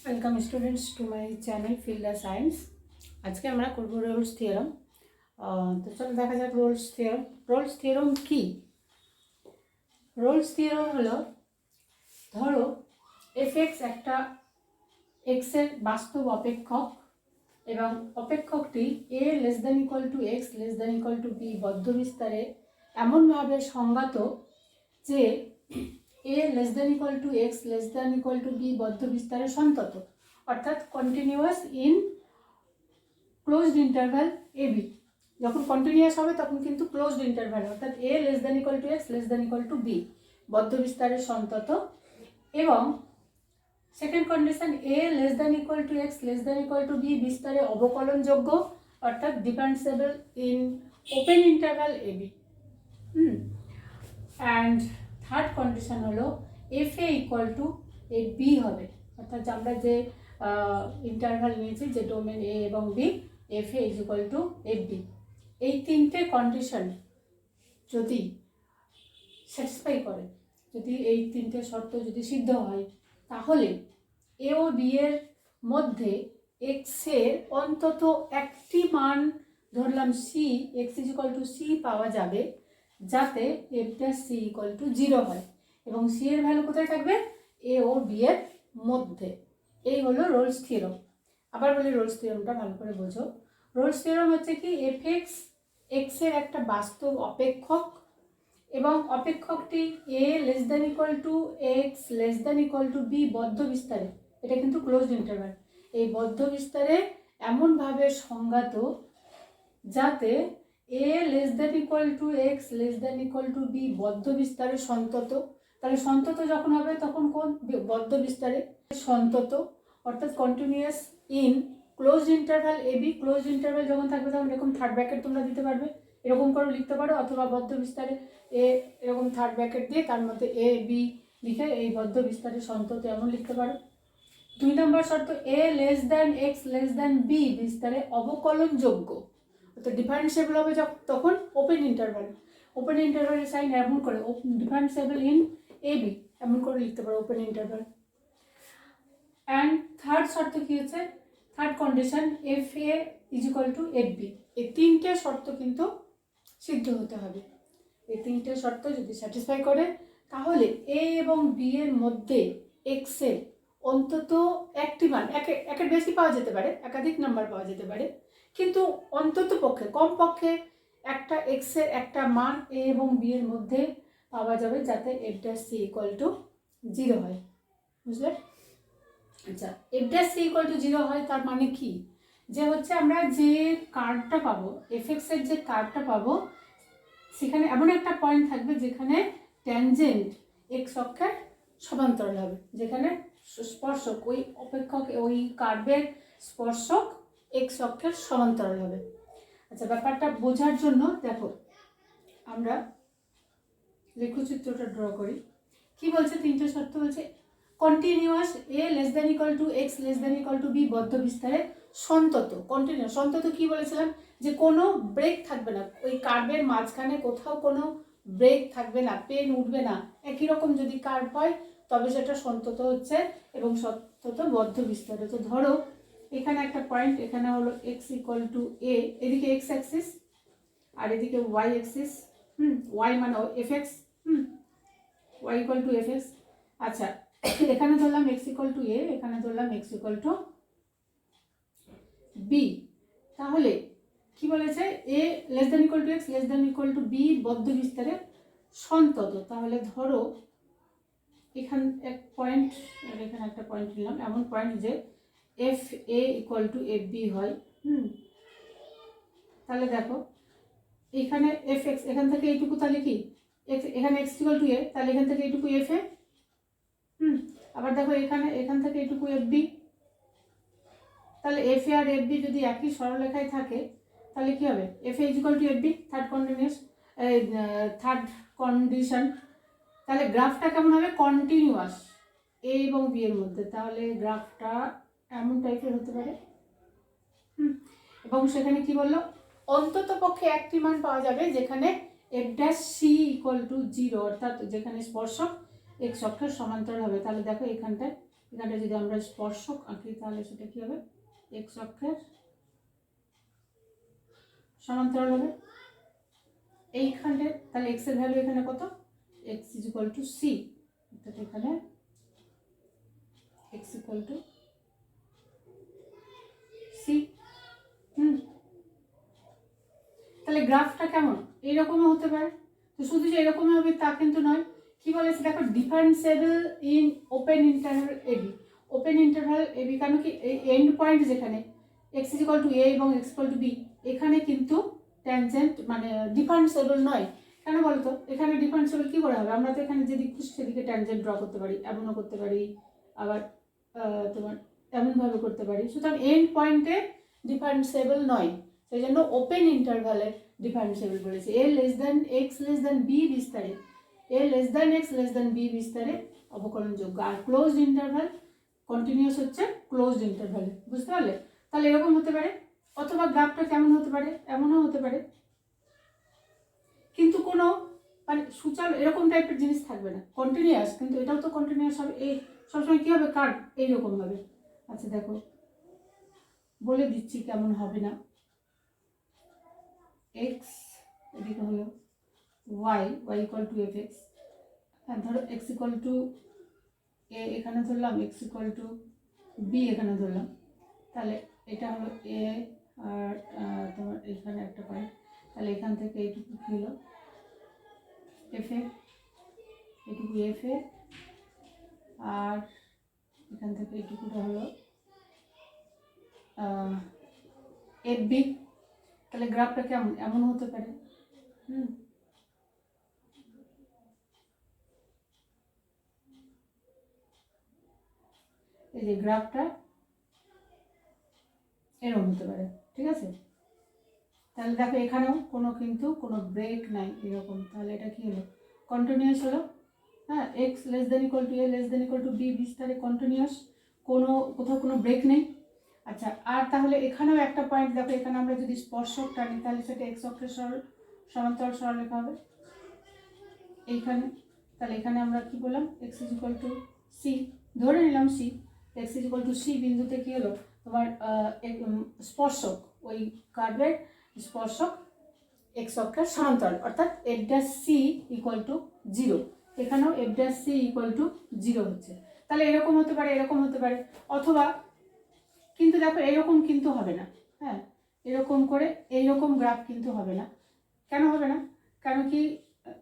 Welcome students to my channel feel the science. আজকে আমরা করব রোলস থিওরাম। তো চলো দেখা যাক রোলস থিওরাম। রোলস থিওরাম কি? রোলস থিওরাম হলো, ধরো এফএক্স একটা এক্সের বাস্তব অপেক্ষক এবং অপেক্ষকটি a less than equal to x less than equal to b বদ্ধ বিস্তারে এমনভাবে সংজ্ঞাত যে a less than equal to x less than equal to b বদ্ধ বিস্তারে সন্তত, অর্থাৎ continuous in closed interval A B. যখন কন্টিনিউয়াস হবে তখন কিন্তু ক্লোজড ইন্টারভ্যাল, অর্থাৎ a less than equal to x less than equal to b বদ্ধ বিস্তারে সন্তত। এবং second condition, a less than equal to x less than equal to b বিস্তারে অবকলনযোগ্য, অর্থাৎ differentiable in open interval A b. And third condition হলো f a equal to a b হবে, অর্থাৎ আমরা যে ইন্টারভ্যাল নিয়েছি, যে ডোমেন এ এবং B, F A is equal to F B. এই তিনটে কন্ডিশন যদি স্যাটিসফাই করে, যদি এই তিনটে শর্ত যদি সিদ্ধ হয়, তাহলে এ ও বি এর মধ্যে এক্সের অন্তত একটি মান, ধরলাম C, x is equal to C পাওয়া যাবে, যাতে F dash C equal to 0 হয় এবং সি এর ভ্যালু কোথায় থাকবে? এ ও বি এর মধ্যে। এই হলো রোলস থিওরাম। আবার বলি, রোলস থিওরামটা ভালো করে বোঝো। রোলস থিওরাম হচ্ছে কি, এফ এক্স এক্সের একটা বাস্তব অপেক্ষক এবং অপেক্ষকটি a less than equal to x less than equal to b বদ্ধ বিস্তারে, এটা কিন্তু ক্লোজড ইন্টারভ্যাল, এই বদ্ধ বিস্তারে এমনভাবে সংজ্ঞাত যাতে a less than equal to x less than equal to b বদ্ধ বিস্তারে সন্তত। তাহলে সন্তত যখন হবে তখন কোন বদ্ধ বিস্তারে সন্তত, অর্থাৎ continuous in close interval A B. Close interval যখন থাকবে তখন এরকম থার্ড ব্র্যাকেট তোমরা দিতে পারবে, এরকম করে লিখতে পারো, অথবা বদ্ধ বিস্তারে এ এরকম থার্ড ব্র্যাকেট দিয়ে তার মধ্যে এ বি লিখে এই বদ্ধ বিস্তারে সন্তত এমন লিখতে পারো। 2 নম্বর শর্ত, a less than x less than b বিস্তারে অবকলনযোগ্য, অর্থাৎ ডিফারেন্সিয়েবল হবে তখন ওপেন ইন্টারভ্যাল। ওপেন ইন্টারভ্যালের সাইন এমন করে, ডিফারেন্সিয়েবল ইন এ বি এমন করে লিখতে পারো, ওপেন ইন্টারভ্যাল। অ্যান্ড থার্ড শর্ত কি হচ্ছে, third condition, F A is equal to F B. এই তিনটে শর্ত কিন্তু সিদ্ধ হতে হবে। এই তিনটে শর্ত যদি স্যাটিসফাই করে, তাহলে এ এবং বি এর মধ্যে এক্সের অন্তত একটি মান, একের বেশি পাওয়া যেতে পারে, একাধিক নাম্বার পাওয়া যেতে পারে, কিন্তু অন্তত পক্ষে কমপক্ষে একটা এক্সের একটা মান এ এবং বি এর মধ্যে পাওয়া যাবে, যাতে F dash C equal to 0 হয়। বুঝলে? আচ্ছা, F dash C equal to 0 হয় তার মানে কি? যে হচ্ছে আমরা যে কার্ভটা পাবো, এফ এক্স এর যে কার্ভটা পাবো, সেখানে এমন একটা পয়েন্ট থাকবে যেখানে ট্যানজেন্ট এক্স অক্ষের সমান্তরাল হবে, যেখানে স্পর্শক ওই অপেক্ষক ওই কার্ভের স্পর্শক এক্স অক্ষের সমান্তরাল হবে। আচ্ছা, ব্যাপারটা বোঝার জন্য দেখো আমরা লেখচিত্রটা ড্র করি। কি বলছে? তিনটে শর্ত বলছে, continuous a less than equal to x less than equal to b বদ্ধ বিস্তারে সন্তত। কন্টিনিউয়াস সন্তত কি বলেছিলাম? যে কোনো ব্রেক থাকবে না, ওই কার্ভের মাঝখানে কোথাও কোনো ব্রেক থাকবে না, পেন উঠবে না, একই রকম যদি কার্ভ হয় তবে সেটা সন্তত হচ্ছে এবং সন্তত বদ্ধ বিস্তারে। তো ধরো এখানে একটা পয়েন্ট, এখানে হলো এক্স ইকুয়াল টু এ, এদিকে এক্স অ্যাক্সিস আর এদিকে ওয়াই অ্যাক্সিস, ওয়াই মানে f x, y equal to f x. আচ্ছা, এখানে ধরলাম এক্স ইকুয়াল টু এ, এখানে ধরলাম এক্স ইকুয়াল টু বি। তাহলে কি বলেছে? A less than equal to x less than equal to b বদ্ধ বিস্তারে সন্তত। তাহলে ধরো এখানে এক পয়েন্ট, এখানে একটা পয়েন্ট নিলাম, এমন পয়েন্ট যে f a equal to F b হয়। তাহলে দেখো এখানে এফ এক্স, এখান থেকে এইটুকু, তাহলে কি এক্স, এখানে এক্স ইকুয়াল টু এ, তাহলে এখান থেকে এইটুকু এফ এ। আবার দেখো এখানে এখান থেকে এইটুকু এফ বি, তাহলে এফ এ আর এফ বি যদি একই সরলরেখায় থাকে তাহলে কি হবে? F A is equal to F b, third condition. তাহলে গ্রাফটা কেমন হবে? কন্টিনিউয়াস এ এবং বি এর মধ্যে, তাহলে গ্রাফটা এমন টাইপের হতে পারে। এবং সেখানে কি বললো? অন্তত পক্ষে একটি মান পাওয়া যাবে যেখানে f dash C equal to 0, অর্থাৎ যেখানে স্পর্শক এক্স অক্ষের সমান্তরাল হবে। তাহলে দেখো এখানটায় এখানে যদি আমরা স্পর্শক আঁকি তাহলে সেটা কী হবে, এক্স অক্ষের সমান্তরাল হবে এইখানে। তাহলে এক্স এর ভ্যালু এখানে কত, x is equal to c, অর্থাৎ এখানে এক্স ইকুয়াল টু সি। তাহলে গ্রাফটা কেমন, এইরকমও হতে পারে। তো শুধু যে এরকমই হবে তা কিন্তু নয়, কি বলেছে দেখো, differentiable in open interval a b. Open interval a b কেন কি, এই এন্ড পয়েন্ট যেখানে x is equal to a এবং এক্স ইকুয়াল টু বি, এখানে কিন্তু ট্যানজেন্ট মানে ডিফারেন্সিয়েবল নয়। কেন বলতো, এখানে ডিফারেন্সিয়েবল কী করে হবে, আমরা তো এখানে যেদিকে খুশি সেদিকে ট্যানজেন্ট ড্র করতে পারি, এমনও করতে পারি, আবার তোমার এমনভাবে করতে পারি। সুতরাং এন্ড পয়েন্টে ডিফারেন্সিয়েবল নয়, সেই জন্য ওপেন ইন্টারভালে ডিফারেন্সিয়েবল বলেছে। A less than x less than b বিস্তারে, a less than x less than b বিস্তারে অবকলনযোগ্য। আর ক্লোজড ইন্টারভাল কন্টিনিউয়াস হচ্ছে ক্লোজড ইন্টারভালে, বুঝতে পারলে। তাহলে এরকম হতে পারে, অথবা গ্রাফটা কেমন হতে পারে, এমনও হতে পারে, কিন্তু কোনো মানে সুচাল এরকম টাইপের জিনিস থাকবে না, কন্টিনিউয়াস। কিন্তু এটাও তো কন্টিনিউয়াস হবে, এই সবসময় কী হবে, কার্ভ এইরকম হবে। আচ্ছা দেখো বলে দিচ্ছি কেমন হবে না। এক্স এদিকে হলো y, y equal to f x, আর ধরো এক্স ইকুয়াল টু এ এখানে ধরলাম, এক্স ইকুয়াল টু বি এখানে ধরলাম। তাহলে এটা হলো এ, আর তোমার এখানে একটা পয়েন্ট, তাহলে এখান থেকে এইটুকু কী হলো এফ এ, এইটুকু এফ এ, আর এখান থেকে এইটুকুটা হলো এফ বি। তাহলে গ্রাফটা কেমন, এমন হতে পারে। এই যে গ্রাফটা এরকম হতে পারে, ঠিক আছে। তাহলে দেখো এখানেও কিন্তু কোনো ব্রেক নাই এরকম, তাহলে এটা কি হলো, কন্টিনিউয়াস হলো। হ্যাঁ, x less than equal to a less than equal to b বিস্তারে কন্টিনিউয়াস, কোথাও কোনো ব্রেক নেই। আচ্ছা, আর তাহলে এখানেও একটা পয়েন্ট দেখো, এখানে আমরা যদি স্পর্শক টানি তাহলে সেটা এক্স অক্ষের সমান্তরাল সরলরেখা হবে এইখানে। তাহলে এখানে আমরা কি বললাম, x is equal to c, ধরে নিলাম c, x is equal to c বিন্দুতে কী হলো তোমার স্পর্শক, ওই কার্ভের স্পর্শক এক্স অক্ষের সমান্তরাল, অর্থাৎ f dash C equal to 0। এখানেও f dash C equal to 0 হচ্ছে। তাহলে এরকম হতে পারে, এরকম হতে পারে, অথবা কিন্তু দেখো এরকম কিন্তু হবে না। হ্যাঁ, এরকম করে এইরকম গ্রাফ কিন্তু হবে না। কেন হবে না, কারণ কি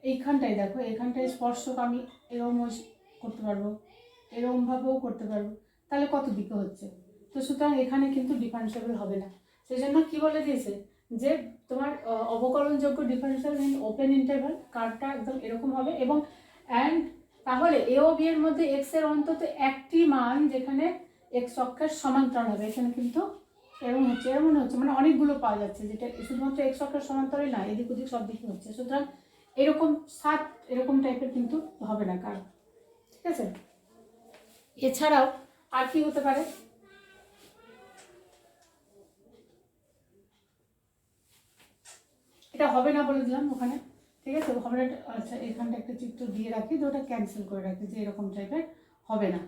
এইখানটায় দেখো, এইখানটায় স্পর্শক আমি এরকম করতে পারবো, এরকমভাবেও করতে পারবো, তাহলে কত দিকে হচ্ছে। তো সুতরাং এখানে কিন্তু ডিফারেন্সিয়েবল হবে না। সেই জন্য কী বলে দিয়েছে যে তোমার অবকলনযোগ্য ডিফারেন্সিয়াল ইন ওপেন ইন্টারভাল, কার্ভটা একদম এরকম হবে, এবং অ্যান্ড তাহলে এ ও বি এর মধ্যে এক্স এর অন্তত একটি মান যেখানে এক্স অক্ষের সমান্তরাল হবে। এখানে কিন্তু এরকম হচ্ছে, এরকম হচ্ছে, মানে অনেকগুলো পাওয়া যাচ্ছে, যেটা শুধুমাত্র এক্স অক্ষের সমান্তরালই না, এদিক ওদিক সব দিকে হচ্ছে। সুতরাং এরকম এরকম টাইপের কিন্তু হবে না কার্ভ, ঠিক আছে। এছাড়াও আর কি হতে পারে, এটা হবে না বলে দিলাম ওখানে, ঠিক আছে, হবে না। আচ্ছা, এখানটা একটা চিত্র দিয়ে রাখি, যে ওটা ক্যান্সেল করে রাখি, যে এরকম টাইপের হবে না।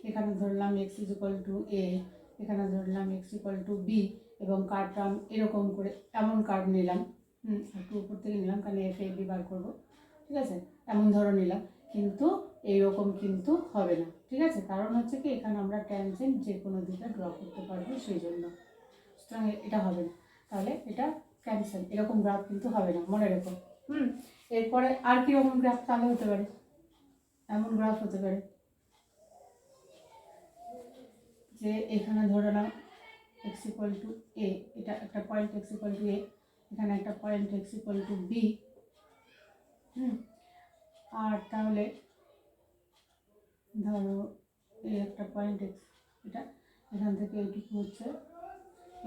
এখানে ধরলাম x is equal to a, এখানে ধরলাম এক্স ইকুয়াল টু বি, এবং কার্ভটা এরকম করে এমন কার্ভ নিলাম, একটু উপর থেকে নিলাম কারণ এফ এ বি বার করবো, ঠিক আছে, এমন ধরো নিলাম, কিন্তু এইরকম কিন্তু হবে না, ঠিক আছে। কারণ হচ্ছে কি, এখানে আমরা ট্যানজেন্ট যে কোনো দিকে ড্র করতে পারবো, সেই জন্য। সুতরাং এটা হবে না, তাহলে এটা ক্যান্সেল, এরকম গ্রাফ কিন্তু হবে না, মনে রেখো। এরপরে আর কীরকম গ্রাফ তাহলে হতে পারে, এমন গ্রাফ হতে পারে যে এখানে ধরে নাও এক্স ইকুয়াল টু এ, এটা একটা point x equal to a, এখানে একটা point x equal to b, আর তাহলে ধরো এই একটা পয়েন্ট এক্স, এটা এখান থেকে এইটুকু হচ্ছে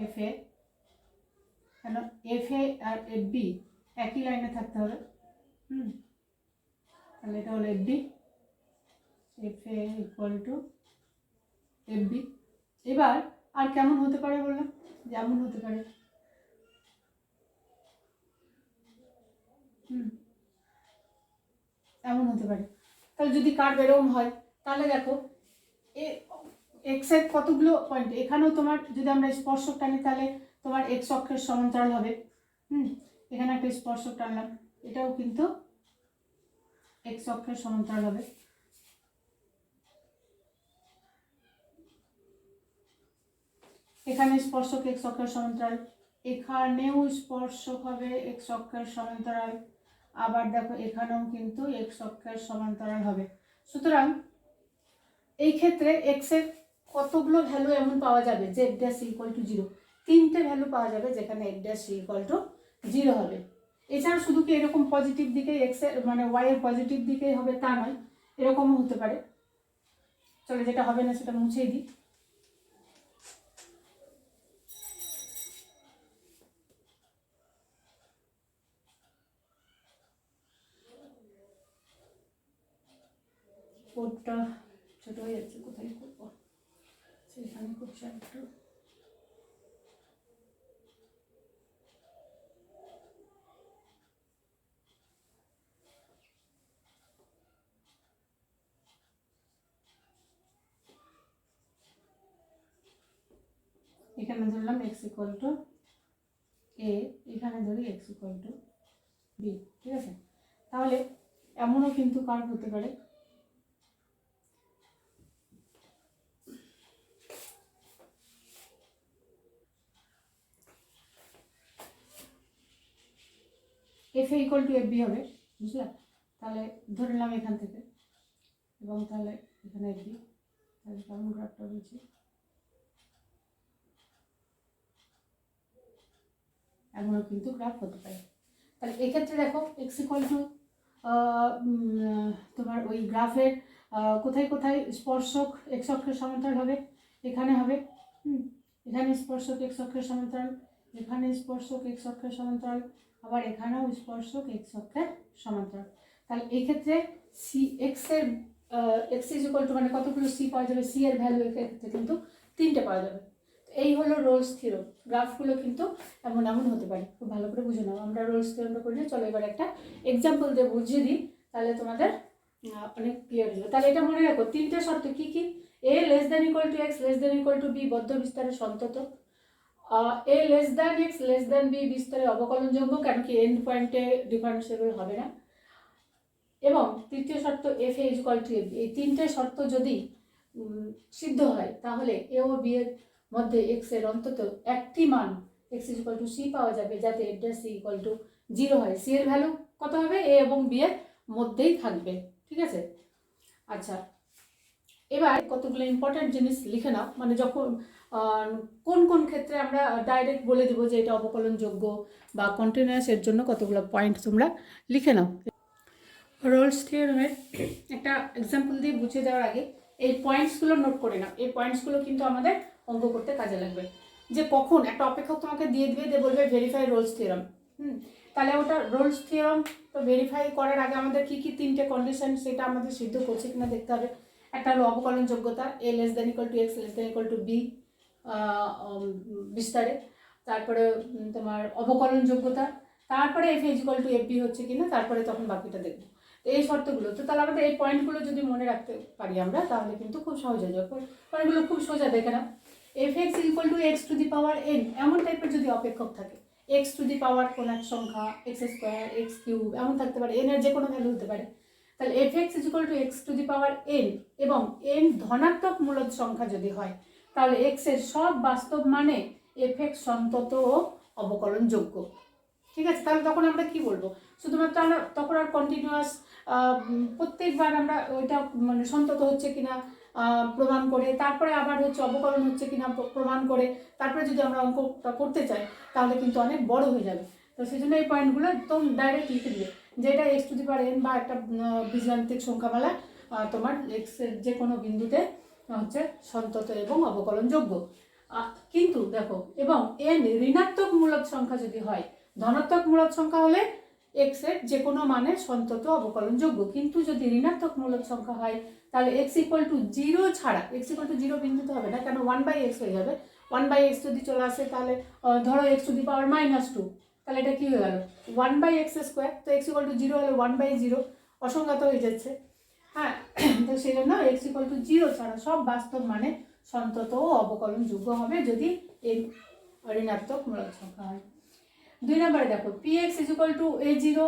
এফ এ, কেন এফ এ আর এফ বি একই লাইনে থাকতে হবে। তাহলে এটা হলো f b, F a equal to F b. এবার আর কেমন হতে পারে বললাম, যেমন হতে পারে, এমন হতে পারে। তাহলে যদি কার্ভ এরকম হয়, তাহলে দেখো এক্সের কতগুলো পয়েন্ট, এখানেও তোমার যদি আমরা স্পর্শক টানি তাহলে তোমার এক্স অক্ষের সমান্তরাল হবে। এখানে একটা স্পর্শক টানলাম, এটাও কিন্তু এক্স অক্ষের সমান্তরাল হবে। এখানে স্পর্শক এক্স অক্ষের সমান্তরাল, এখানেও স্পর্শক হবে এক্স অক্ষের সমান্তরাল, আবার দেখো এখানেও কিন্তু এক্স অক্ষের সমান্তরাল হবে। সুতরাং এই ক্ষেত্রে এক্স এর কতগুলো ভ্যালু এমন পাওয়া যাবে যে এফ ড্যাশ ইকুয়াল টু 0, 3টে ভ্যালু পাওয়া যাবে যেখানে এফ ড্যাশ ইকুয়াল টু 0 হবে। এছাড়া শুধু কি এরকম পজিটিভ দিকে এক্স এর মানে ওয়াই এর পজিটিভ দিকে হবে তা নয়, এরকমও হতে পারে। চলো যেটা হবে না সেটা মুছেই দিই। কোডটা ছোট হয়ে যাচ্ছে, কোথায় করবো সেখানে করছি একটু। এখানে ধরলাম এক্স ইকুয়াল টু এ, এখানে ধরি এক্স ইকুয়াল টু বি, ঠিক আছে। তাহলে এমনও কিন্তু কার্ভ হতে পারে f a equal to F b হবে, বুঝলা। তাহলে ধরে নিলাম এখান থেকে, এবং তাহলে এখানে এফ বি, তাহলে কেমন গ্রাফটা বলছি, এমনও কিন্তু গ্রাফ হতে পারে। তাহলে এক্ষেত্রে দেখো এক্স ইকুয়াল টু তোমার ওই গ্রাফের কোথায় কোথায় স্পর্শক এক্স অক্ষের সমান্তরাল হবে, এখানে হবে, এখানে স্পর্শক এক্স অক্ষের সমান্তরাল, এখানে স্পর্শক এক্স অক্ষের সমান্তরাল, আবার এখানেও স্পর্শক এক্স অক্ষের সমান্তরাল। তাহলে এই ক্ষেত্রে সি এক্স এর এক্স ইজ ইকুয়াল টু মানে কতগুলো সি পাওয়া যাবে, সি এর ভ্যালু এক্ষেত্রে কিন্তু 3টে পাওয়া যাবে। এই হলো রোলস থিওরাম। গ্রাফগুলো কিন্তু এমন এমন হতে পারে, খুব ভালো করে বুঝে নাও। আমরা রোলস থিওরামটা করি, চলো এবার একটা এক্সাম্পল দিয়ে বুঝিয়ে দিই, তাহলে তোমাদের অনেক ক্লিয়ার হলো। তাহলে এটা মনে রাখো, 3টে শর্ত কি কি, a less than equal to x less than equal to b বদ্ধ বিস্তারে সন্তত, a less than x less than b বিস্তারে অবকলনযোগ্য, কেন কি এন্ড পয়েন্টে ডিফারেন্সিয়েবল হবে না, এবং তৃতীয় শর্ত f a equal to F B. এই 3টে শর্ত যদি সিদ্ধ হয় তাহলে এ ও বি এর মধ্যে এক্স এর অন্তত একটি মান x is equal to C পাওয়া যাবে, যাতে F dash C equal to 0 হয়। সি এর ভ্যালু কত হবে, এ এবং বি এর মধ্যেই থাকবে, ঠিক আছে। আচ্ছা, এবার কতগুলো ইম্পর্টেন্ট জিনিস লিখে নাও, মানে যখন কোন কোন ক্ষেত্রে আমরা ডাইরেক্ট বলে দেবো যে এটা অবকলনযোগ্য বা কন্টিনিউয়াস, এর জন্য কতগুলো পয়েন্ট তোমরা লিখে নাও। রোলস থিওরামের একটা এক্সাম্পল দিয়ে বুঝিয়ে দেওয়ার আগে এই পয়েন্টসগুলো নোট করে নাও। এই পয়েন্টসগুলো কিন্তু আমাদের অঙ্ক করতে কাজে লাগবে। যে কখন একটা অপেক্ষক তোমাকে দিয়ে বলবে ভেরিফাই রোলস থিওরাম, তাহলে ওটা রোলস থিওরাম তো ভেরিফাই করার আগে আমাদের কী কী 3টে কন্ডিশন সেটা আমাদের সিদ্ধ করছে কিনা দেখতে হবে। একটা হলো অবকলনযোগ্যতা, a less than equal to x less than equal to b বিস্তারে, তারপরে তোমার অবকলনযোগ্যতা, তারপরে f is equal to F b হচ্ছে কিনা, তারপরে তখন বাকিটা দেখবো। এই শর্তগুলো তো, তাহলে আমাদের এই পয়েন্টগুলো যদি মনে রাখতে পারি আমরা, তাহলে কিন্তু খুব সহজ হয়ে যাবে। পয়েন্টগুলো খুব সোজা, দেখে না। F x equal to x two the power N, এমন টাইপের যদি অপেক্ষক থাকে, এক্স টু দি পাওয়ার কোন এক সংখ্যা, এক্স স্কোয়ার এক্স কিউব এমন থাকতে পারে, এন এর যে কোনো ভ্যালু হতে পারে। তাহলে F x equal to x two the power N, এবং এন ধনাত্মক মূলদ সংখ্যা যদি হয়, তাহলে এক্স এর সব বাস্তব মানে এফ এক্স সন্তত ও অবকলনযোগ্য, ঠিক আছে। তাহলে তখন আমরা কি বলবো, শুধুমাত্র আমরা তখন আর কন্টিনিউয়াস প্রত্যেকবার আমরা ওইটা মানে সন্তত হচ্ছে কিনা প্রমাণ করে, তারপরে আবার হচ্ছে অবকলন হচ্ছে কিনা প্রমাণ করে, তারপরে যদি আমরা অঙ্কটা করতে চাই তাহলে কিন্তু অনেক বড় হয়ে যাবে। তো সেই জন্য এই পয়েন্টগুলো একদম ডাইরেক্ট লিখে দিবে, যেটা x two the power N বা একটা বীজগাণিতিক সংখ্যামালা তোমার এক্স এর যে কোনো বিন্দুতে হচ্ছে সন্তত এবং অবকলনযোগ্য। কিন্তু দেখো, এবং এন ঋণাত্মক মূলদ সংখ্যা যদি হয়, ধনাত্মক মূলদ সংখ্যা হলে এক্স এর যে কোনো মানে সন্তত অবকলনযোগ্য, কিন্তু যদি ঋণাত্মক মূলদ সংখ্যা হয় তাহলে এক্স ইকুয়াল টু 0 ছাড়া, এক্স ইকুয়াল টু 0 বিন্দুতে হবে না, কেন 1/x হয়ে যাবে। 1/x যদি চলে আসে তাহলে ধরো এক্স টু দি পাওয়ার -2, তাহলে এটা কি হয়ে গেল 1/x স্কোয়ার, তো এক্স ইকুয়াল টু 0 হলে 1/0 অসংজ্ঞাত হয়ে যাচ্ছে। হ্যাঁ, তো সেই জন্য এক্স ইকুয়াল টু 0 ছাড়া সব বাস্তব মানে সন্তত ও অবকলনযোগ্য হবে যদি এর ঋণাত্মক মূলদ সংখ্যা হয়। 2 নম্বরে দেখো P x is equal two a0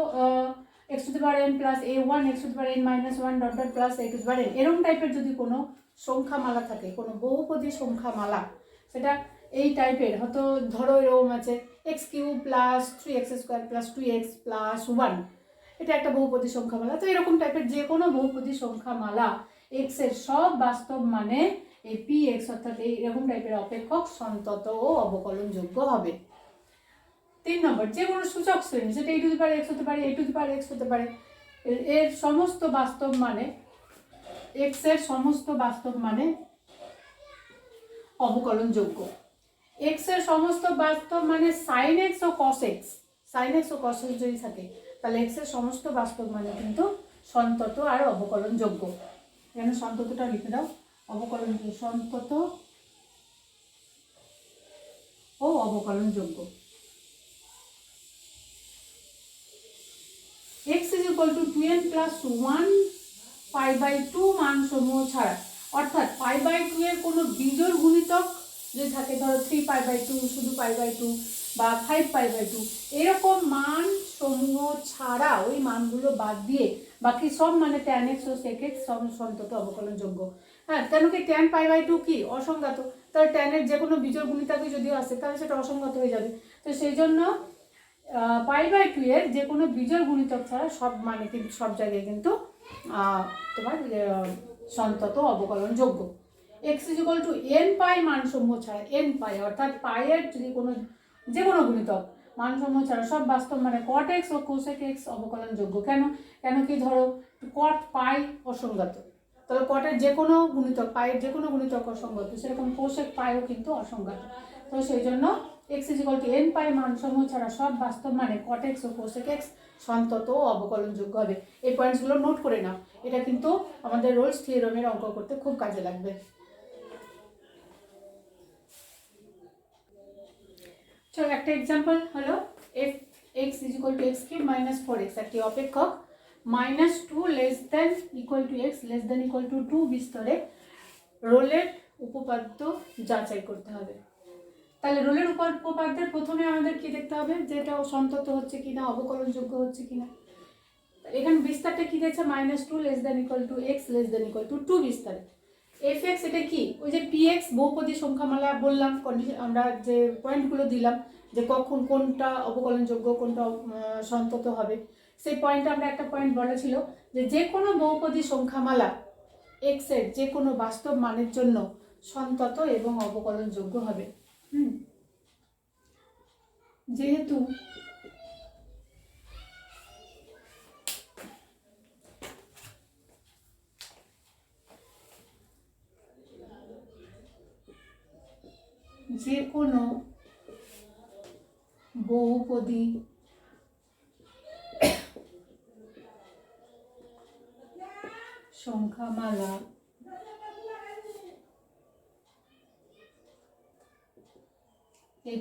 x two the power n plus a1 x two the power n minus 1 dot dot plus a two the power n, এরকম টাইপের যদি কোনো সংখ্যামালা থাকে, কোনো বহুপদী সংখ্যামালা, সেটা এই টাইপের হয়তো ধরো এরকম আছে x cube plus 3x square plus 2x plus 1, এটা একটা বহুপদী সংখ্যামালা। তো এরকম টাইপের যে কোনো বহুপদী সংখ্যামালা এক্স এর সব বাস্তব মানে এই পি এক্স অর্থাৎ এই এরকম টাইপের অপেক্ষক সন্তত ও অবকলনযোগ্য হবে। 3 নম্বর যে কোনো সূচক শ্রেণী, সেটা a two the power x হতে পারে, a two the power x হতে পারে, এর সমস্ত বাস্তব মানে x এর সমস্ত বাস্তব মানে অবকলনযোগ্য। x এর সমস্ত বাস্তব মানে sin x ও cos x, sin x ও cos x যদি থাকে তাহলে x এর সমস্ত বাস্তব মানে কিন্তু সন্তত আর অবকলনযোগ্য। এখানে সন্ততটা লিখে দাও, অবকলনযোগ্য, সন্তত ও অবকলনযোগ্য। x is equal to 2n plus 1 pi by 2 মান সমূহ ছাড়া, অর্থাৎ পাই বাই 2 এর কোনো বিজোড় গুণিতক যদি থাকে, ধরো 3 পাই বাই 2, শুধু পাই বাই 2 বা 5 পাই বাই 2, এরকম মান সমূহ ছাড়া ওই মানগুলো বাদ দিয়ে বাকি সব মানে tan x ও sec x সব সন্তত অবকলনযোগ্য। হ্যাঁ, কেন কি tan পাই বাই 2 কি অসংজ্ঞাত, তাহলে tan এর যে কোনো বিজোড় গুণিতকই যদি আসে তাহলে সেটা অসংজ্ঞাত হয়ে যাবে। তো সেই জন্য পাই বাই 2 এর যে কোনো বিজোড় গুণিতক ছাড়া সব মানে কিন্তু সব জায়গায় কিন্তু তোমার সন্তত অবকলনযোগ্য। x is equal two n পাই মানসমূহ ছাড়া, n পাই অর্থাৎ পাই এর যদি কোনো যে কোনো গুণিতক মানসমূহ ছাড়া সব বাস্তব মানে cot x ও cosec x অবকলনযোগ্য। কেন কি ধরো cot পাই অসংজ্ঞাত, তাহলে cot এর যে কোনো গুণিতক, পাইয়ের যে কোনো গুণিতক অসংজ্ঞাত, সেরকম cosec পাইও কিন্তু অসংজ্ঞাত। তো সেই জন্য x is equal two n পাই মানসমূহ ছাড়া সব বাস্তব মানে cot x ও cosec x সন্তত ও অবকলনযোগ্য হবে। এই পয়েন্টসগুলো নোট করে নাও, এটা কিন্তু আমাদের রোলস থিওরেমের অঙ্ক করতে খুব কাজে লাগবে। চলো একটা এক্সাম্পল হলো f x is equal to x cube minus 4x, একটি অপেক্ষক minus 2 less than equal to x less than equal to 2 বিস্তরে রোলের উপপাদ্য যাচাই করতে হবে। তাহলে রোলের উপপাদ্যের প্রথমে আমাদের কি দেখতে হবে, যে এটা সন্তত হচ্ছে কিনা, অবকলনযোগ্য হচ্ছে কিনা। এখানে বিস্তারটা কি দিয়েছে, minus 2 less than equal to x less than equal to 2 বিস্তারে fx, এটা কি ওই যে px বহুপদী সংখ্যামালা বললাম, কন্ডিশন আমরা যে পয়েন্টগুলো দিলাম যে কখন কোনটা অবকলনযোগ্য কোনটা সন্তত হবে, সেই পয়েন্টে আমরা একটা পয়েন্ট বলা ছিল যে কোনো বহুপদী সংখ্যামালা x এর যে কোনো বাস্তব মানের জন্য সন্তত এবং অবকলনযোগ্য হবে। যেহেতু যে কোনো বহুপদী সংখ্যামালা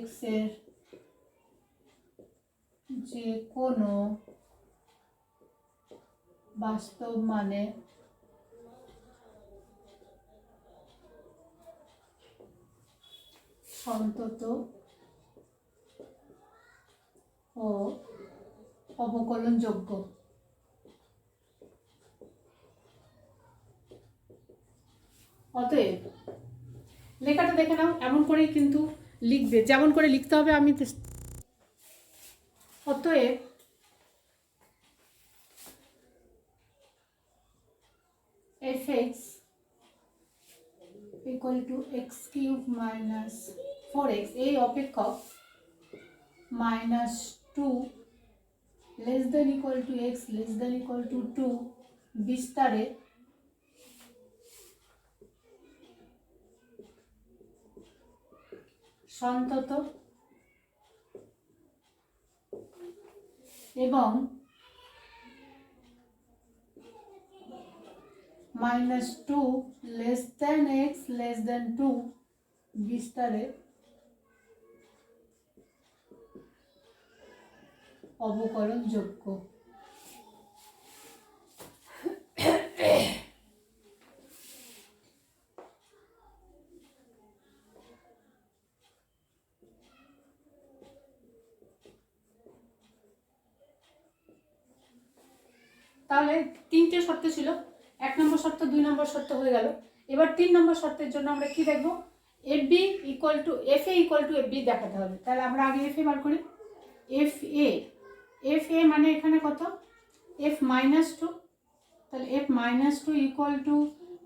x এর যে কোনো বাস্তব মানে সন্তত ও অবকলনযোগ্য। অতএব লেখাটা দেখে নাও, এমন করেই কিন্তু লিখবে, যেমন করে লিখতে হবে আমি। অতএব fx equal to x cube minus 4x, এই অপেক্ষক minus 2 less than equal to x less than equal to 2 বিস্তারে সন্তত এবং minus 2 less than x less than 2 বিস্তারে অবকলনযোগ্য। তাহলে তিনটে শর্ত ছিল, 1 নম্বর শর্ত 2 নম্বর শর্ত হয়ে গেল। এবার 3 নম্বর শর্তের জন্য আমরা কি দেখব, f b equal to f a equal to F b দেখাতে হবে। তাহলে আমরা আগে এফ এ বার করি। এফ এ মানে এখানে কত, এফ মাইনাস টু, তাহলে f minus two equal to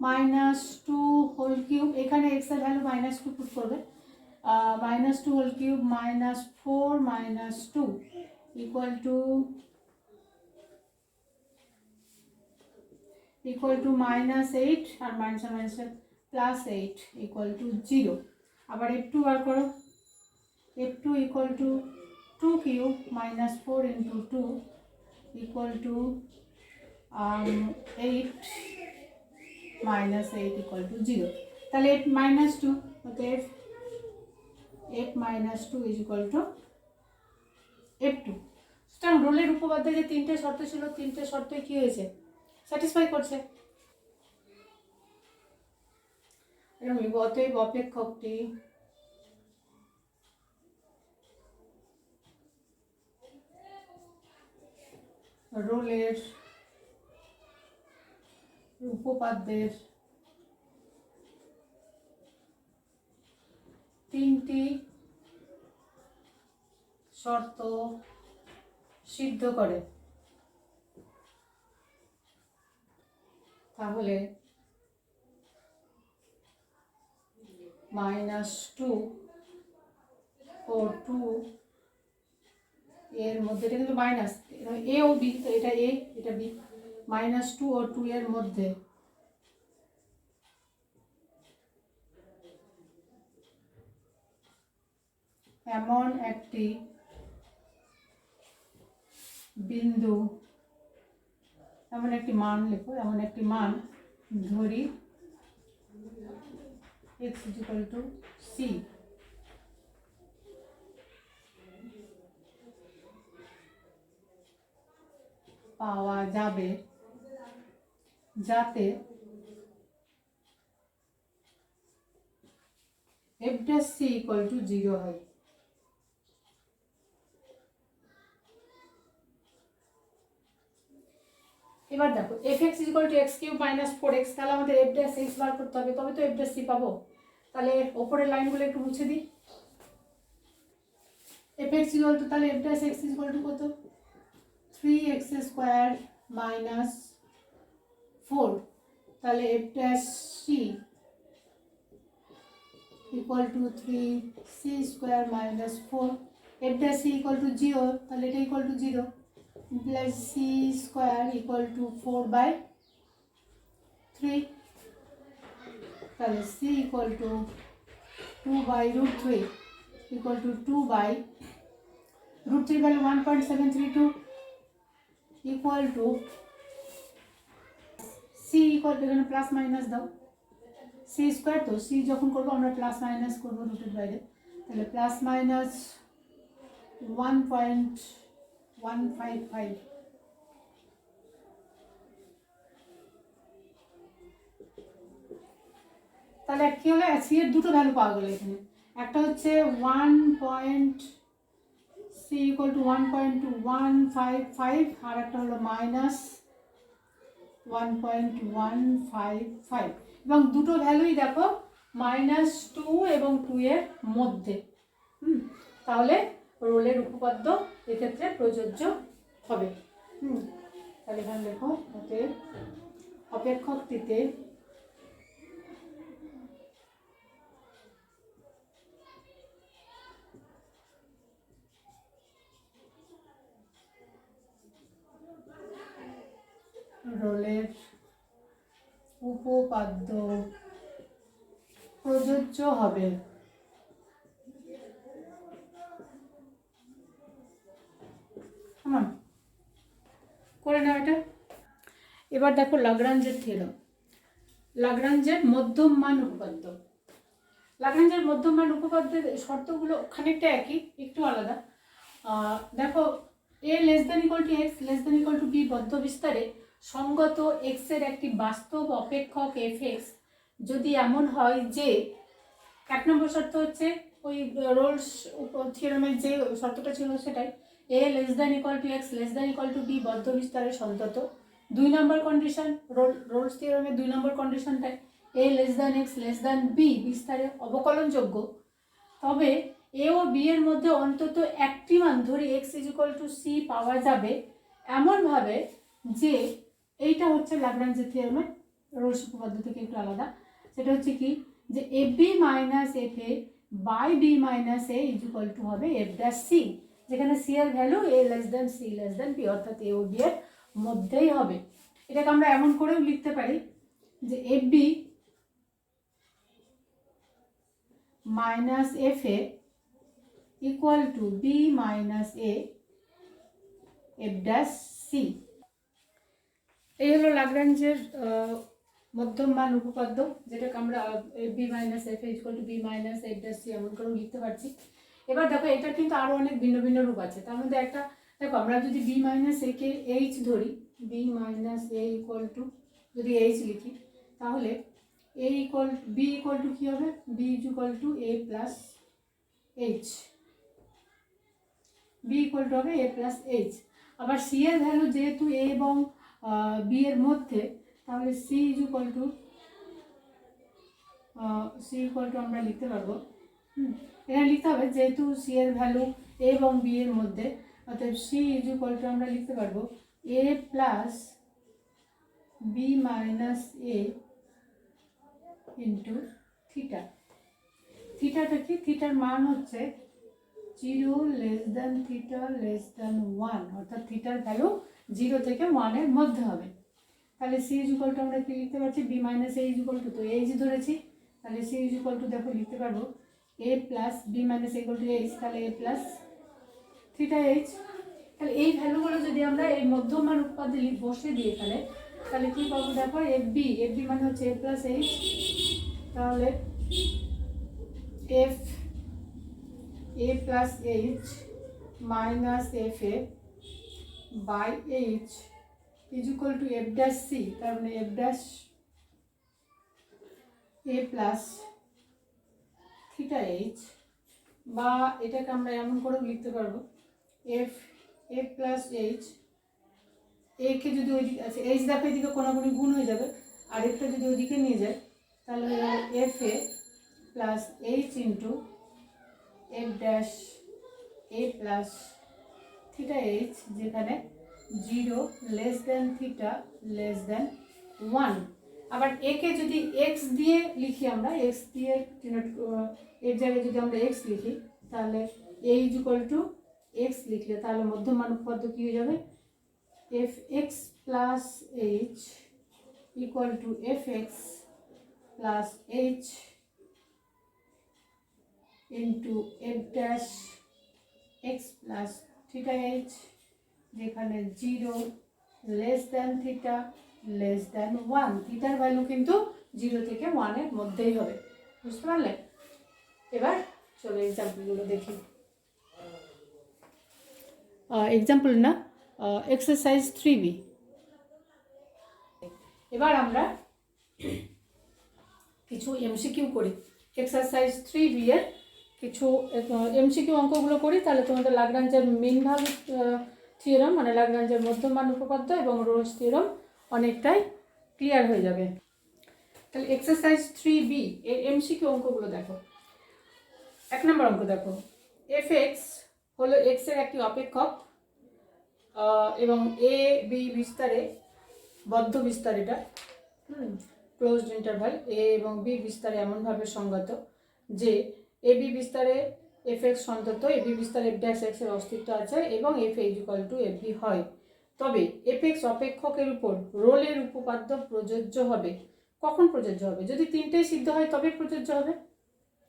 minus two whole cube, এখানে এক্স এর ভ্যালু মাইনাস টু পুট করবে, minus two whole cube minus 4 minus 2 equal to minus 8 আর মাইনাস প্লাস 8 ইকুয়াল টু 0। আবার f two বার করো, f two equal to 2 cube minus 4 into 2 equal to 8 minus 8 equal to 0। তাহলে f minus 2, অতএব f minus 2 is equal to f two. সুতরাং রোলের উপপাদ্য যে তিনটে শর্ত ছিল, তিনটে শর্তই কি হয়েছে, স্যাটিসফাই করছে। এরকম লিখব, অতএব অপেক্ষকটি রোলের উপপাদ্যের তিনটি শর্ত সিদ্ধ করে। তাহলে মাইনাস 2 ও 2 এর মধ্যে, এটা কিন্তু মাইনাস, এ ও বি, তো এটা এ এটা বি, মাইনাস 2 ও 2 এর মধ্যে এমন একটি বিন্দু, এমন একটি মান লেখো, এমন একটি মান ধরি x ইকুয়াল টু সি, পাওয়া যাবে যাতে f dash c equal to 0 হয়। এবার দেখো fx equal to x cube minus 4x, তাহলে আমাদের f dash x বার করতে হবে, তবে তো f dash c পাবো। তাহলে ওপরের লাইনগুলো একটু মুছে দিই। fx ইকুয়াল টু, তাহলে f dash x equal to কত, 3x স্কোয়ার মাইনাস 4, তাহলে f dash c equal to 3c square minus 4, f dash c equal to 0, তাহলে এটা equal to 0 plus c square equal to 4/3, তাহলে c equal to 2/√3 equal to 2/√3 value 1.732 equal to c equal to, এখানে plus minus দাও, c square, তো c যখন করবো আমরা plus minus করবো রুটের বাইরে, তাহলে প্লাস মাইনাস 1.155, তাহলে কি হলো, c এর দুটো ভ্যালু পাওয়া গেল এখানে, একটা হচ্ছে 1.c ইকুয়াল টু 1.155 আর একটা হলো মাইনাস 1.155, এবং দুটো ভ্যালুই দেখো মাইনাস 2 এবং 2 এর মধ্যে। তাহলে রোলের উপপাদ্য এক্ষেত্রে প্রযোজ্য হবে। তাহলে এখানে দেখো, অতএব অপেক্ষকটিতে রোলের উপপাদ্য প্রযোজ্য হবে। করে নাও এটা। এবার দেখো ল্যাগ্রাঞ্জের থিওরেম, ল্যাগ্রাঞ্জের মধ্যম মান উপপাদ্য। ল্যাগ্রাঞ্জের মধ্যম মান উপপাদ্যের শর্তগুলো খানিকটা একই, একটু আলাদা। দেখো, a less than equal to x less than equal to b বদ্ধ বিস্তারে সঙ্গত x এর একটি বাস্তব অপেক্ষক fx যদি এমন হয় যে, 1 নম্বর শর্ত হচ্ছে ওই রোলস থিওরেমের যে শর্তটা ছিল সেটাই, a less than equal to x less than equal to b বদ্ধ বিস্তারে সন্তত 2 নম্বর কন্ডিশন, রোলস থিওরামের 2 নম্বর কন্ডিশনটাই a less than x less than b বিস্তারে অবকলনযোগ্য, তবে a ও b এর মধ্যে অন্তত একটি মান ধরি x c পাওয়া যাবে এমনভাবে যে, এইটা হচ্ছে ল্যাগ্রাঞ্জের থিওরামের রোলস উপপাদ্য থেকে একটু আলাদা। সেটা হচ্ছে কি, যে ab minus f a by b minus a equal to হবে এফ ড্যাশ সি, যেখানে সি এর value a less than c less than b, অর্থাৎ এ ও বি এর মধ্যেই হবে। এটাকে আমরা এমন করেও লিখতে পারি যে f b minus f a equal to b minus a f dash c. এই হলো ল্যাগ্রাঞ্জের মধ্যম মান উপপাদ্য, যেটাকে আমরা b minus f equal to b minus f dash c এমন করেও লিখতে পারছি। এবার দেখো এটা কিন্তু আরও অনেক ভিন্ন ভিন্ন রূপ আছে। তার মধ্যে একটা দেখো, আমরা যদি বি মাইনাস এ কে এইচ ধরি, b minus a equal to যদি এইচ লিখি, তাহলে a equal b equal to কী হবে, b equal to a plus h, b equal to হবে এ প্লাস এইচ। আবার সি এর ভ্যালু যেহেতু এ এবং বি এর মধ্যে, তাহলে সি ইকুয়াল টু আমরা লিখতে পারবো, এখানে লিখতে হবে যেহেতু সি এর ভ্যালু এ এবং বি এর মধ্যে, অর্থাৎ সি ইকুয়াল টু আমরা লিখতে পারবো a plus b minus a into theta. থিটাটা কি, থিটার মান হচ্ছে 0 less than theta less than 1, অর্থাৎ থিটার ভ্যালু 0 থেকে 1 এর মধ্যে হবে। তাহলে সি ইকুয়াল টু আমরা কি লিখতে পারছি, b minus a equal to, তো এইচ ধরেছি, তাহলে সি ইকুয়াল টু দেখো লিখতে পারবো a plus b minus a equal to h, তাহলে এ প্লাস থিটা এইচ। তাহলে এই ভ্যালুগুলো যদি আমরা এই মধ্যম মান উপপাদ্যে বসে দিয়ে তাহলে কি পাবো দেখো, এফ বি মানে হচ্ছে এ প্লাস এইচ, তাহলে f a plus h minus f a by h is equal to f dash c, তার মানে f dash a plus theta h, বা এটাকে আমরা এমন করেও লিখতে পারবো f a plus h, a কে যদি ওইদিকে আছে, এইচ দেখো এদিকে কোনাকুনি গুণ হয়ে যাবে, আর একটা যদি ওইদিকে নিয়ে যায়, তাহলে f a plus H into f dash a plus theta H, যেখানে 0 less than theta less than 1। আবার একে যদি এক্স দিয়ে লিখি, আমরা এক্স দিয়ে এর জায়গায় যদি আমরা এক্স লিখি, তাহলে এ ইকুয়াল টু এক্স লিখলে তাহলে মধ্যম মান উপপাদ্য কী হয়ে যাবে, F x plus H equal to f x plus H into f dash x plus theta H, যেখানে 0 less than theta less than 1, থিটার ভ্যালু কিন্তু 0 থেকে 1 এর মধ্যেই হবে। বুঝতে পারলে? এবার চলো এক্সাম্পলগুলো দেখি। এক্সাম্পল না, এক্সারসাইজ 3B। এবার আমরা কিছু এমসিকিউ করি। এক্সারসাইজ 3B এর কিছু এমসিকিউ অঙ্কগুলো করি, তাহলে তোমাদের ল্যাগ্রাঞ্জের মিন ভ্যালু থিওরাম মানে ল্যাগ্রাঞ্জের মধ্যম মান উপপাদ্য এবং রোলস থিওরাম অনেকটাই ক্লিয়ার হয়ে যাবে। তাহলে এক্সারসাইজ 3B এর এমসিকিউ অঙ্কগুলো দেখো। 1 নম্বর অঙ্ক দেখো, এফ এক্স হলো এক্স এর একটি অপেক্ষক এবং এ বি বিস্তারে বদ্ধ বিস্তার, এটা ক্লোজড ইন্টারভাল এ এবং বি বিস্তারে এমনভাবে সংগত যে এ বি বিস্তারে এফ এক্স সন্তত এ বি বিস্তারে এফ ড্যাশ এক্স এর অস্তিত্ব আছে এবং f a equal to F b হয়, তবে এফ এক্স অপেক্ষকের উপর রোলের উপপাদ্য প্রযোজ্য হবে। কখন প্রযোজ্য হবে? যদি তিনটেই সিদ্ধ হয় তবে প্রযোজ্য হবে,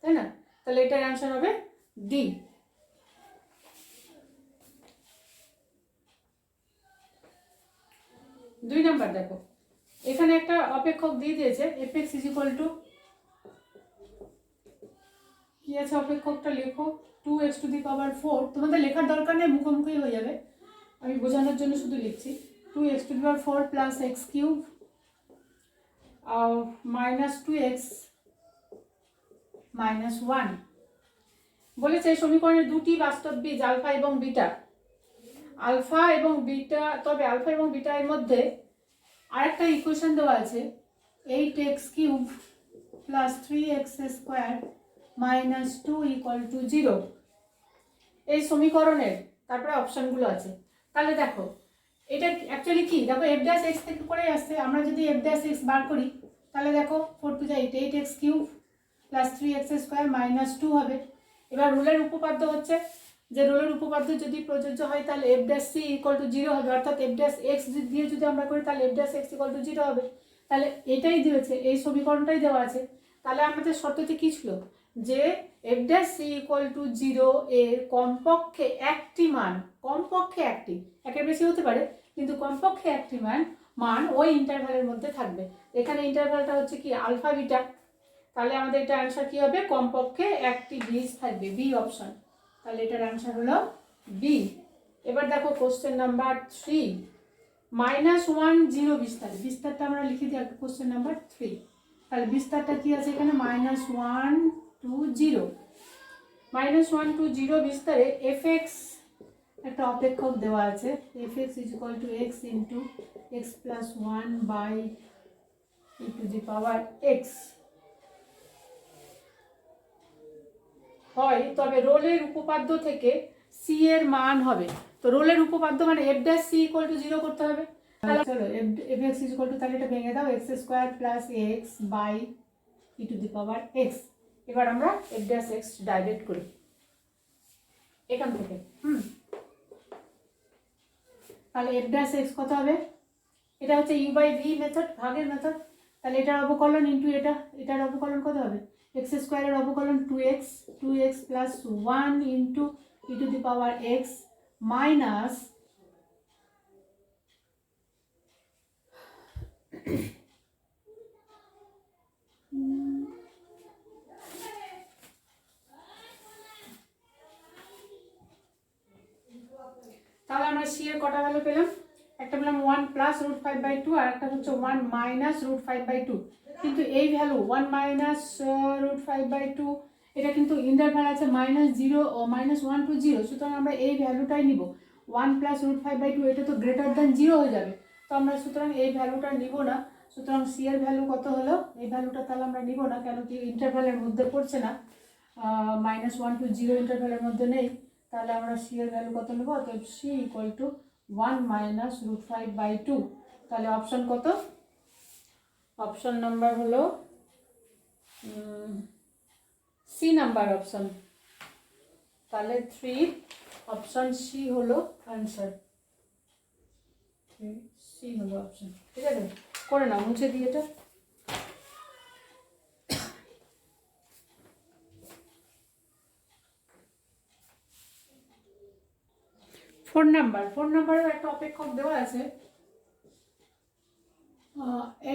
তাই না? তাহলে এটার অ্যান্সার হবে ডি। দুই নাম্বার দেখো, এখানে একটা অপেক্ষক দিয়ে দিয়েছে F x is equal two কি আছে, অপেক্ষকটা লেখো 2x টু দি পাওয়ার 4। তোমাদের লেখার দরকার নেই, মুখোমুখি হয়ে যাবে, আমি বোঝানোর জন্য শুধু লিখছি। 2x two the power 4 plus x cube minus 2x minus 1 বলেছে। এই সমীকরণের দুটি বাস্তব বীজ আলফা এবং বিটা। আলফা এবং বিটা, তবে আলফা এবং বিটা এর মধ্যে আর একটা ইকুয়েশন দেওয়া আছে 8x³ plus 3x² minus 2 equal to 0, এই সমীকরণের তারপরে অপশানগুলো আছে। তাহলে দেখো এটা অ্যাকচুয়ালি কি, দেখো f ড্যাশ এক্স থেকে করে আসছে, আমরা যদি f ড্যাশ এক্স বার করি তাহলে দেখো 4 two 8, 8x³ plus 3x² minus 2 হবে। এবার রুলের উপপাদ্য হচ্ছে যে রুলের উপপাদ্য যদি প্রযোজ্য হয় তাহলে f dash c equal to 0 হবে, অর্থাৎ f ড্যাশ এক্স দিয়ে যদি আমরা করি তাহলে f dash x equal to 0 হবে। তাহলে এটাই দিয়েছে, এই সমীকরণটাই দেওয়া আছে। তাহলে আমাদের শর্তটি কী ছিল, যে f dash c equal to 0 এর কমপক্ষে একটি মান, কমপক্ষে একটি, একের বেশি হতে পারে কিন্তু কমপক্ষে একটি মান ওই ইন্টারভ্যালের মধ্যে থাকবে। এখানে ইন্টারভ্যালটা হচ্ছে কি আলফা বিটা, তাহলে আমাদের এটা অ্যান্সার কী হবে, কমপক্ষে একটি বীজ থাকবে, বি অপশন। তাহলে এটার অ্যান্সার হলো বি। এবার দেখো কোশ্চেন নাম্বার 3, -1 0 বিস্তার, বিস্তারটা আমরা লিখে দিই কোশ্চেন নাম্বার 3। তাহলে বিস্তারটা কি আছে এখানে, -1 to 0, -1 to 0 বিস্তারে fx একটা অপেক্ষক দেওয়া আছে, fx equal to x into x plus 1 by e to the power x হয়, তবে রোলের উপপাদ্য থেকে c এর মান হবে। তো রোলের উপপাদ্য মানে f dash c equal to 0 করতে হবে। তাহলে চলো fx ইকুয়াল টু, তাহলে এটা ভেঙে দাও, x² plus x by e to the power x। এবার আমরা f ড্যাশ x ডাইরেক্ট করি এখান থেকে। তাহলে f ড্যাশ x কত হবে, এটা হচ্ছে u/v মেথড, ভাগের মেথড। তাহলে এটার অবকলন ইন্টু এটার অবকলন কত হবে, x² এর অবকলন 2x plus 1 into e to the power x minus তাহলে আমরা c এর কটা ভ্যালু পেলাম, একটা পেলাম 1 প্লাস √5/2 আর একটা হচ্ছে 1 মাইনাস √5/2। কিন্তু এই ভ্যালু 1 মাইনাস √5/2 এটা কিন্তু ইন্টারভ্যাল আছে -0 ও -1 to 0, সুতরাং আমরা এই ভ্যালুটাই নিব। 1 প্লাস √5/2 এটা তো গ্রেটার দ্যান 0 হয়ে যাবে, তো আমরা সুতরাং এই ভ্যালুটা নিব না। সুতরাং c এর ভ্যালু কত হলো, এই ভ্যালুটা তাহলে আমরা নিব না, কেন কি ইন্টারভ্যালের মধ্যে পড়ছে না, -1 to 0 ইন্টারভ্যালের মধ্যে নেই। তাহলে আমরা c এর ভ্যালু কত নেব, অতএব c ইকুয়াল টু 1 মাইনাস √5/2। তাহলে অপশন কত, অপশন নাম্বার হলো সি নাম্বার অপশন। তাহলে 3 অপশন সি হলো অ্যান্সার, সি হলো অপশন। ঠিক আছে, করে নাও, মুছে দিই এটা। ফোর নাম্বারের একটা অপেক্ষক দেওয়া আছে,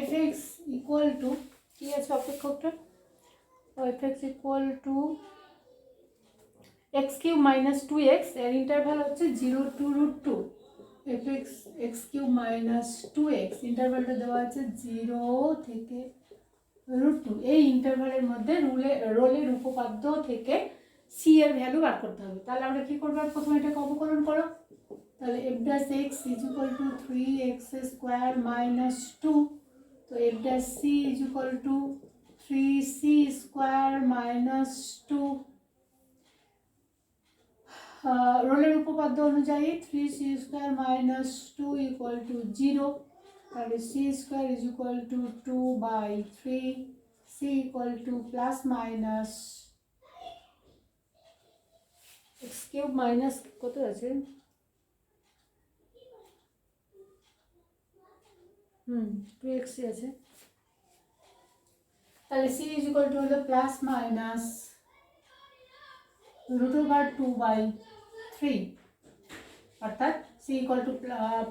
fx ইকুয়াল টু, কি আছে অপেক্ষকটা, fx equal two x³ minus 2x, এর ইন্টারভ্যাল হচ্ছে 0 to √2, fx x³ minus 2x ইন্টারভ্যালটা দেওয়া আছে 0 থেকে √2। এই ইন্টারভ্যালের মধ্যে রোলের উপপাদ্য থেকে c এর ভ্যালু বার করতে হবে। তাহলে আমরা কি করবো, প্রথমে এটাকে অবকলন করো। তাহলে f dash x equal to 3x² minus 2, তো f dash c equal to 3c² minus 2। রোলের উপপাদ্য অনুযায়ী 3c² মাইনাস 2 ইকুয়াল টু 0, তাহলে c² equal to 2/3, c equal to plus minus x³ minus কত আছে, 2x আছে। তাহলে c ইকুয়াল টু হলো প্লাস মাইনাস √2/3, অর্থাৎ c ইকুয়াল টু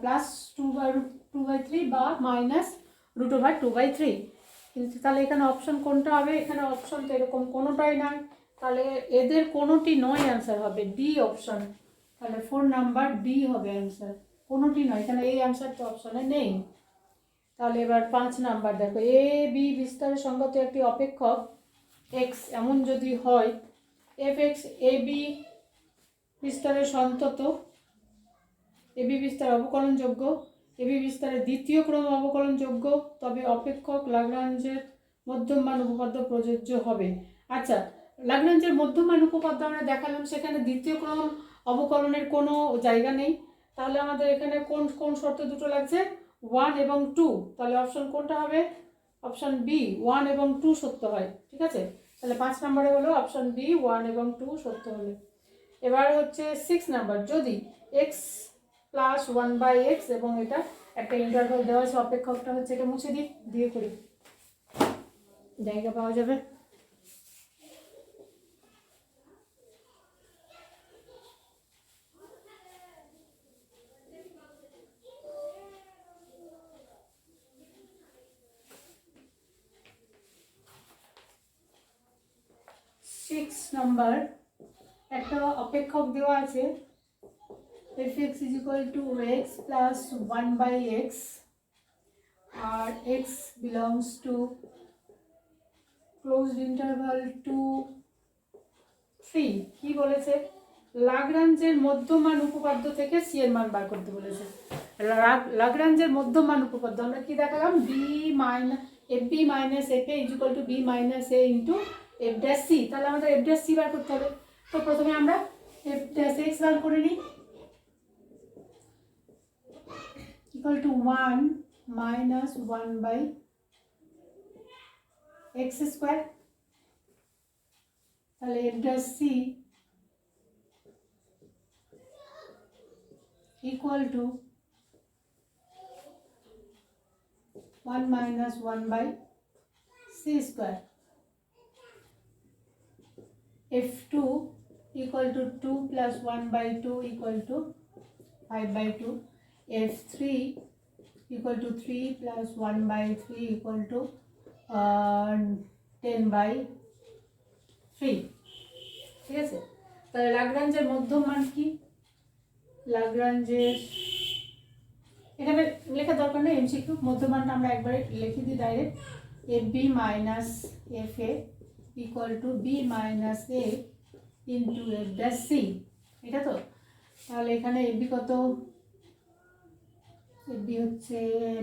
প্লাস 2/3 বা মাইনাস √2/3। কিন্তু তাহলে এখানে অপশন কোনটা হবে, এখানে অপশন তো এরকম কোনোটাই নয়, তাহলে এদের কোনোটি নয়, অ্যান্সার হবে ডি অপশন। তাহলে 4 নাম্বার ডি হবে অ্যান্সার, কোনোটি নয়, এখানে এই অ্যান্সার তো অপশনে নেই। তাহলে এবার 5 নাম্বার দেখো, এ বি বিস্তারের সঙ্গত একটি অপেক্ষক x এমন যদি হয় fx এ বি বিস্তারের সন্তত, এ বি বিস্তার অবকলনযোগ্য, এবি বিস্তারের দ্বিতীয় ক্রম অবকলনযোগ্য, তবে অপেক্ষক লাগরাঞ্জের মধ্যমান উপপাদ্য প্রযোজ্য হবে। আচ্ছা, লাগরাঞ্জের মধ্যমান উপপাদ্য আমরা দেখালাম, সেখানে দ্বিতীয় ক্রম অবকলনের কোনো জায়গা নেই, তাহলে আমাদের এখানে কোন কোন শর্ত দুটো লাগছে, 1 এবং 2। তাহলে অপশন কোনটা হবে, অপশন বি 1 এবং 2 সত্য হয়। ঠিক আছে, তাহলে 5 নম্বরে হলো অপশন বি 1 এবং 2 সত্য হলো। এবার হচ্ছে 6 নাম্বার, যদি x প্লাস 1/x এবং এটা একটা ইন্টারভাল দেওয়া আছে, অপেক্ষকটা হচ্ছে, এটা মুছে দিই, দিয়ে করি, জায়গা পাওয়া যাবে। সিক্স নাম্বার, একটা অপেক্ষক দেওয়া আছে fx is equal to x plus 1/x R x belongs to closed interval 2 3। কি বলেছে, লাগরাঞ্জের মধ্যমান উপপাদ্য থেকে সি এর মান বার করতে বলেছে। লাগরাঞ্জের মধ্যমান উপপাদ্য আমরা কি দেখালাম, b minus f b minus f A is equal to b minus a into f dash c. তাহলে আমাদের এফ ড্যাশ সি বার করতে হবে। তো প্রথমে আমরা এফ ড্যাশ এক্স বার করে নিই, equal to 1 minus 1/x square. তাহলে f dash c equal to 1 minus 1/c square. F2 equal to 2 plus 1/2 equal to 5/2. F3 equal to 3 plus 1/3 equal to 10/3. ঠিক আছে, তাহলে লাগরাঞ্জের মধ্যমান কি, লাগরাঞ্জের এখানে লেখা দরকার নেই, এমসিকিউ মধ্যমানটা আমরা একবারে লিখে দিই direct, f b minus f a equal to b minus a into f dash c. এটা তো, তাহলে এখানে এফ বি কত, এফ বি হচ্ছে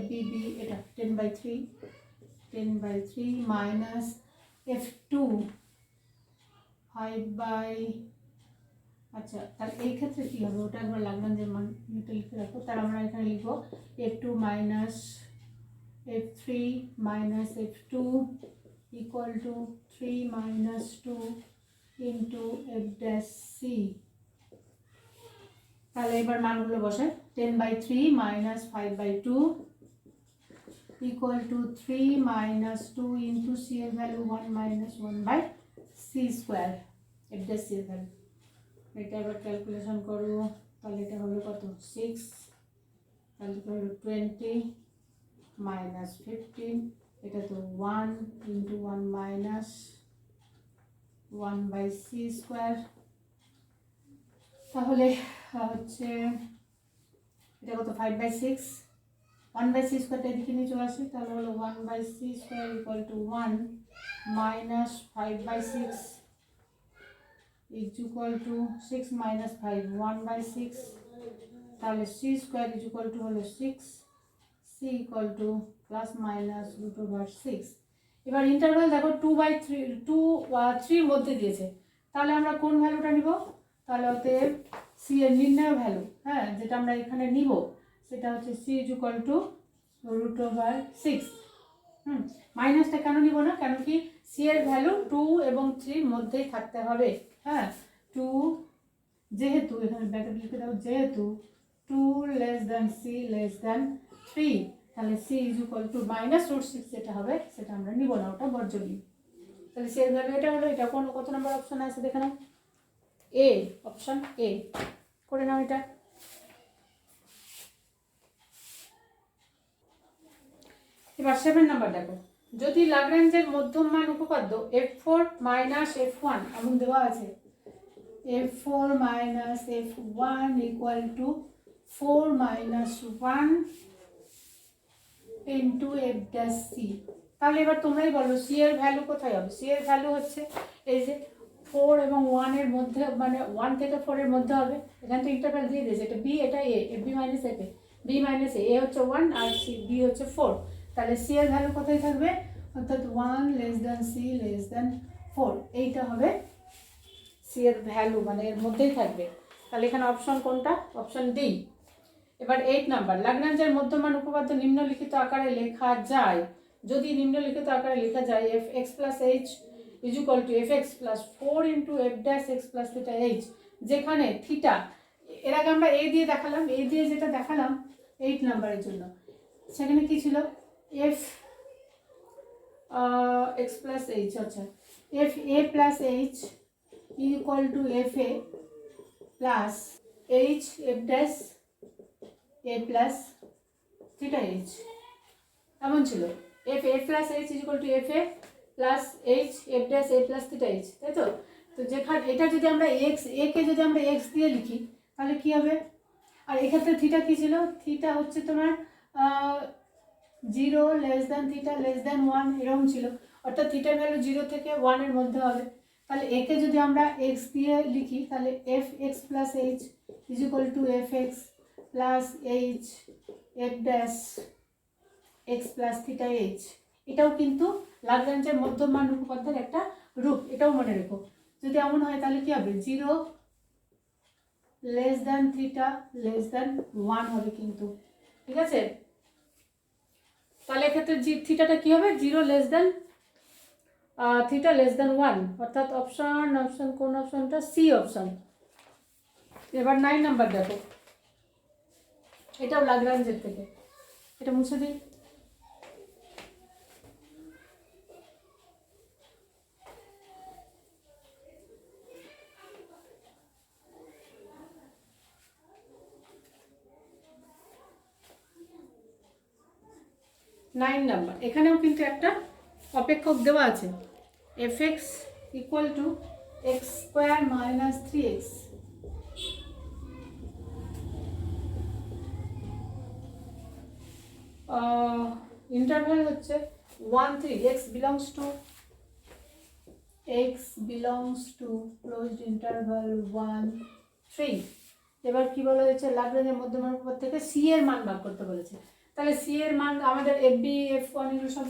বি বি এটা 10/3 মাইনাস এফ টু 5/, আচ্ছা তাহলে এই ক্ষেত্রে কী হবে, ওটা একবার লাগরাঞ্জের মান লিখে রাখো। তাহলে আমরা এখানে লিখবো f2 minus f3 minus f2 equal to 3 minus 2 into f dash c. তাহলে এবার মানগুলো বসে, 10/3 minus 5/2 equal to 3 minus 2 into c এর value 1 minus 1/c square, f dash c এর ভ্যালু। এটা এবার ক্যালকুলেশন করব, তাহলে এটা হলো কত 6, তাহলে এটা হলো 20 মাইনাস 15, এটা তো 1 ইন্টু 1 মাইনাস 1/c স্কোয়ার। তাহলে হচ্ছে এটা কত 5/6, 1/c স্কোয়ারটা এদিকে নিয়ে চলে আসি, তাহলে হলো 1/c square equal to 1 minus 5/6 is equal to 6 minus 5 1/6, তাহলে c square is equal to হলো 6, c equal to plus minus root over 6। এবার ইন্টারভাল দেখো 2/3 মধ্যে দিয়েছে, তাহলে আমরা কোন ভ্যালুটা নিব, তাহলে অতএব c এর নির্ণয় ভ্যালু, হ্যাঁ যেটা আমরা এখানে নিব সেটা হচ্ছে c is equal to root over 6। মাইনাসটা কেন নিব না, কেন কি c এর ভ্যালু 2 এবং 3 মধ্যেই থাকতে হবে। হ্যাঁ 2 যেহেতু এখানে ব্র্যাকেট লিখে দাও, যেহেতু 2 less than c less than 3, তাহলে c is equal to minus root 6 যেটা হবে সেটা আমরা নিব না, ওটা বর্জনীয়। তাহলে c এর ভ্যালু এটা হলো, এটা কত নম্বর অপশন আছে দেখে নাও, এ, অপশন এ করে নাও এটা। এবার 7 নাম্বার দেখো, যদি লাগরাঞ্জের মধ্যমান উপপাদ্য f4 মাইনাস f1 এমন দেওয়া আছে, f4 minus f1 equal to 4 minus 1 into f dash c. তাহলে এবার তোমরাই বলো সি এর ভ্যালু কোথায় হবে, সি এর ভ্যালু হচ্ছে এই যে 4 এবং 1 এর মধ্যে, মানে 1 থেকে 4 এর মধ্যে হবে। এখানে তো ইন্টারভ্যাল দিয়ে দিয়েছে, এটা বি এটা a, f b minus f a, b minus a হচ্ছে 1 আর সি বি হচ্ছে 4, তাহলে সি এর ভ্যালু কোথায় থাকবে, অর্থাৎ 1 less than c less than 4, এইটা হবে সি এর ভ্যালু, মানে এর মধ্যেই থাকবে। তাহলে এখানে অপশন কোনটা, অপশন ডি। এবার 8 নাম্বার, ল্যাগ্রাঞ্জের মধ্যমান উপপাদ্য নিম্নলিখিত আকারে লেখা যায়। যদি নিম্নলিখিত আকারে লেখা যায় F x plus H is equal to f x plus 4 into f dash x plus theta H, যেখানে থিটা, এর আগে আমরা এ দিয়ে দেখালাম, এ দিয়ে যেটা দেখালাম 8 নাম্বারের জন্য, সেখানে কি ছিল, এফ এক্স প্লাস এইচ, আচ্ছা F a plus H equal to f a plus H F dash a plus theta H, এমন ছিল। F a plus H equal to f a plus H F dash a plus theta H, তাই তো। তো যেখানে এটা যদি আমরা x, এ কে যদি আমরা এক্স দিয়ে লিখি তাহলে কি হবে, আর এক্ষেত্রে থিটা কি ছিল, থিটা হচ্ছে তোমার 0 less than theta less than 1 এরকম ছিল, অর্থাৎ থিটার ভ্যালু 0 থেকে 1 এর মধ্যে হবে। তাহলে একে যদি আমরা এক্স দিয়ে লিখি তাহলে F x plus H is equal to f x plus H F dash x plus theta H, এটাও কিন্তু ল্যাগ্রাঞ্জের মধ্যমান উপপাদ্যের একটা রূপ, এটাও মনে রেখো। যদি এমন হয় তাহলে কি হবে, 0 less than theta less than 1 হবে কিন্তু, ঠিক আছে। তাহলে এক্ষেত্রে থিটাটা কি হবে, 0 less than theta less than 1, অর্থাৎ অপশন কোন অপশনটা, সি অপশন। এবার 9 নাম্বার দেখো, এটাও ল্যাগ্রাঞ্জের থেকে, এটা মুছে দিই। নাইন নাম্বার, এখানেও কিন্তু একটা অপেক্ষক দেওয়া আছে, F x equal to x square minus 3x, interval হচ্ছে 1 3, x belongs to closed interval 1 3। এবার কি বলা হয়েছে, ল্যাগ্রাঞ্জের মধ্যমান উপপাদ্য থেকে সি এর মান বার করতে বলেছে। তাহলে সি এর মান আমাদের এফ বি এফ ওয়ান এগুলো সব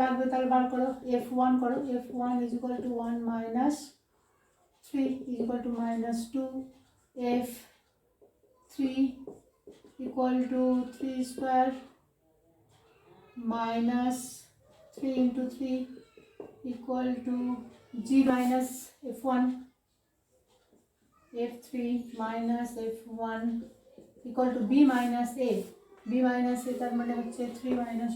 লাগবে, তাহলে বার করো, এফ ওয়ান করো, F one is equal to 1 minus 3 is equal to minus 2, F 3 equal to 3 square minus 3 into 3 equal to g minus f1, f3 minus f1 equal to b minus a, b minus a তার মানে হচ্ছে 3 minus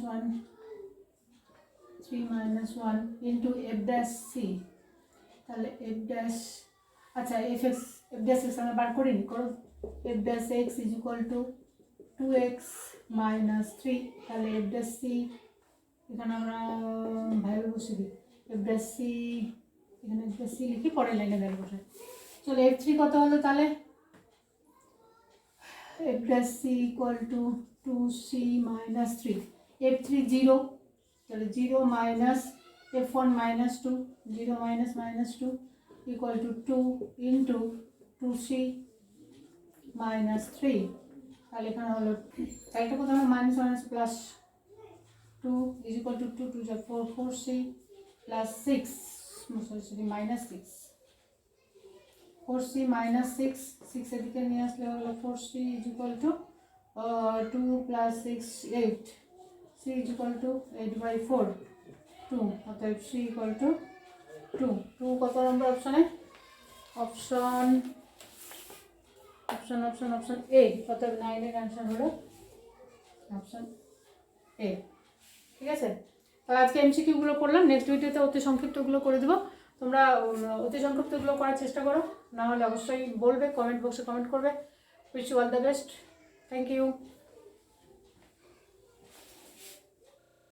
1 into f dash c, তাহলে f dash, আচ্ছা f dash x আমরা বার করিনি, করো, f dash x is equal to 2x minus 3, তাহলে f dash c এখানে আমরা ভ্যালু বসে দিই, এফ ড্যাশ সি, এখানে এফ ড্যাশ সি লিখি, পরের লাইনে ভ্যালু বসাই। চলো এফ থ্রি কত হলো, তাহলে f dash C equal to 2c minus 3, f three 0, তাহলে 0 minus f one minus 2, 0 minus 2 equal to 2 into 2c minus 3, তাহলে এখানে হলো, তাইটা কত হলো, minus plus 2 is equal to 2 to the 4, 4c plus 6, sorry minus 6, 4c minus 6, 6 এদিকে নিয়ে আসলে হলো 4c is equal to 2 plus 6 8, c is equal to 8 by 4 2, অতএব c equal to 2 কত নম্বর অপশনে, অপশন এ, অতএব 9 এর অ্যান্সার হলো অপশন এ, ঠিক আছে। তাহলে আজকে এমসিকিউগুলো করলাম, নেক্সট ভিডিওতে অতি সংক্ষিপ্তগুলো করে দেবো, তোমরা অতি সংক্ষিপ্তগুলো করার চেষ্টা করো, না হলে অবশ্যই বলবে, কমেন্ট বক্সে কমেন্ট করবে। Wish you all the best, thank you.